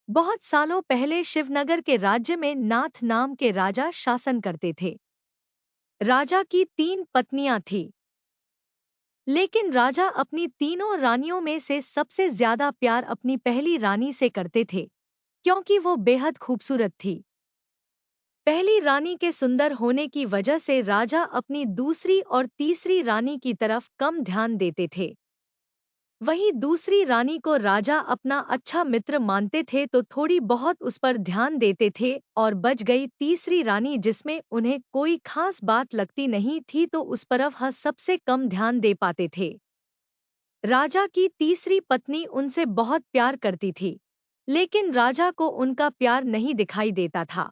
बहुत सालों पहले शिवनगर के राज्य में नाथ नाम के राजा शासन करते थे। राजा की 3 पत्नियां थीं, लेकिन राजा अपनी तीनों रानियों में से सबसे ज्यादा प्यार अपनी पहली रानी से करते थे, क्योंकि वो बेहद खूबसूरत थी। पहली रानी के सुंदर होने की वजह से राजा अपनी दूसरी और तीसरी रानी की तरफ कम ध्यान देते थे। वहीं दूसरी रानी को राजा अपना अच्छा मित्र मानते थे, तो थोड़ी बहुत उस पर ध्यान देते थे, और बच गई तीसरी रानी जिसमें उन्हें कोई खास बात लगती नहीं थी, तो उस पर वह सबसे कम ध्यान दे पाते थे। राजा की तीसरी पत्नी उनसे बहुत प्यार करती थी, लेकिन राजा को उनका प्यार नहीं दिखाई देता था।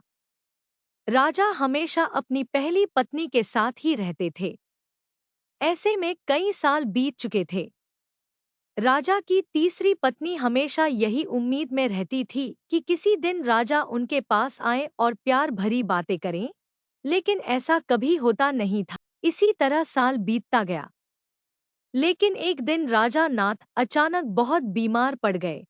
राजा हमेशा अपनी पहली पत्नी के साथ ही रहते थे। ऐसे में कई साल बीत चुके थे। राजा की तीसरी पत्नी हमेशा यही उम्मीद में रहती थी कि किसी दिन राजा उनके पास आए और प्यार भरी बातें करें, लेकिन ऐसा कभी होता नहीं था। इसी तरह साल बीतता गया, लेकिन एक दिन राजा नाथ अचानक बहुत बीमार पड़ गए।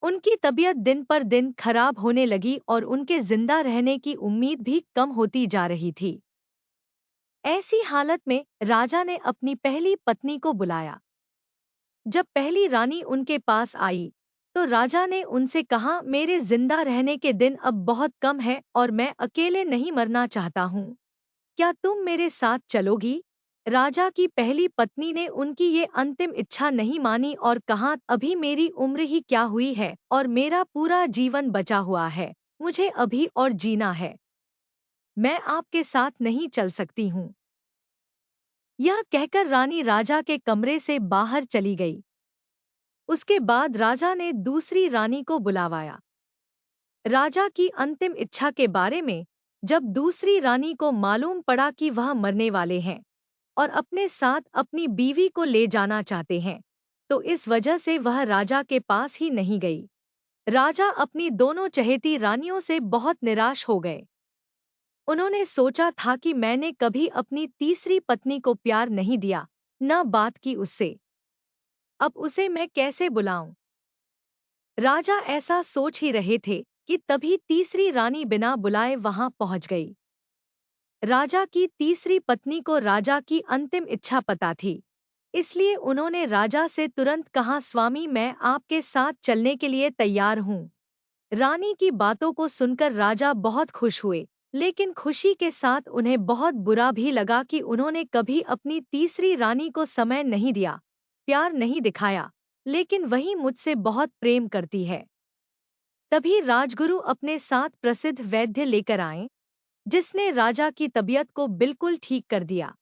उनकी तबीयत दिन पर दिन खराब होने लगी और उनके जिंदा रहने की उम्मीद भी कम होती जा रही थी। ऐसी हालत में राजा ने अपनी पहली पत्नी को बुलाया। जब पहली रानी उनके पास आई, तो राजा ने उनसे कहा, मेरे जिंदा रहने के दिन अब बहुत कम है और मैं अकेले नहीं मरना चाहता हूँ। क्या तुम मेरे साथ चलोगी? राजा की पहली पत्नी ने उनकी ये अंतिम इच्छा नहीं मानी और कहा, अभी मेरी उम्र ही क्या हुई है और मेरा पूरा जीवन बचा हुआ है, मुझे अभी और जीना है। मैं आपके साथ नहीं चल सकती हूँ। यह कहकर रानी राजा के कमरे से बाहर चली गई। उसके बाद राजा ने दूसरी रानी को बुलावाया। राजा की अंतिम इच्छा के बारे में जब दूसरी रानी को मालूम पड़ा कि वह मरने वाले हैं और अपने साथ अपनी बीवी को ले जाना चाहते हैं, तो इस वजह से वह राजा के पास ही नहीं गई। राजा अपनी दोनों चहेती रानियों से बहुत निराश हो गए। उन्होंने सोचा था कि मैंने कभी अपनी तीसरी पत्नी को प्यार नहीं दिया, न बात की उससे। अब उसे मैं कैसे बुलाऊं? राजा ऐसा सोच ही रहे थे कि तभी तीसरी रानी बिना बुलाए वहां पहुंच गई। राजा की तीसरी पत्नी को राजा की अंतिम इच्छा पता थी, इसलिए उन्होंने राजा से तुरंत कहा, स्वामी, मैं आपके साथ चलने के लिए तैयार हूँ। रानी की बातों को सुनकर राजा बहुत खुश हुए, लेकिन खुशी के साथ उन्हें बहुत बुरा भी लगा कि उन्होंने कभी अपनी तीसरी रानी को समय नहीं दिया, प्यार नहीं दिखाया, लेकिन वही मुझसे बहुत प्रेम करती है। तभी राजगुरु अपने साथ प्रसिद्ध वैद्य लेकर आए, जिसने राजा की तबीयत को बिल्कुल ठीक कर दिया।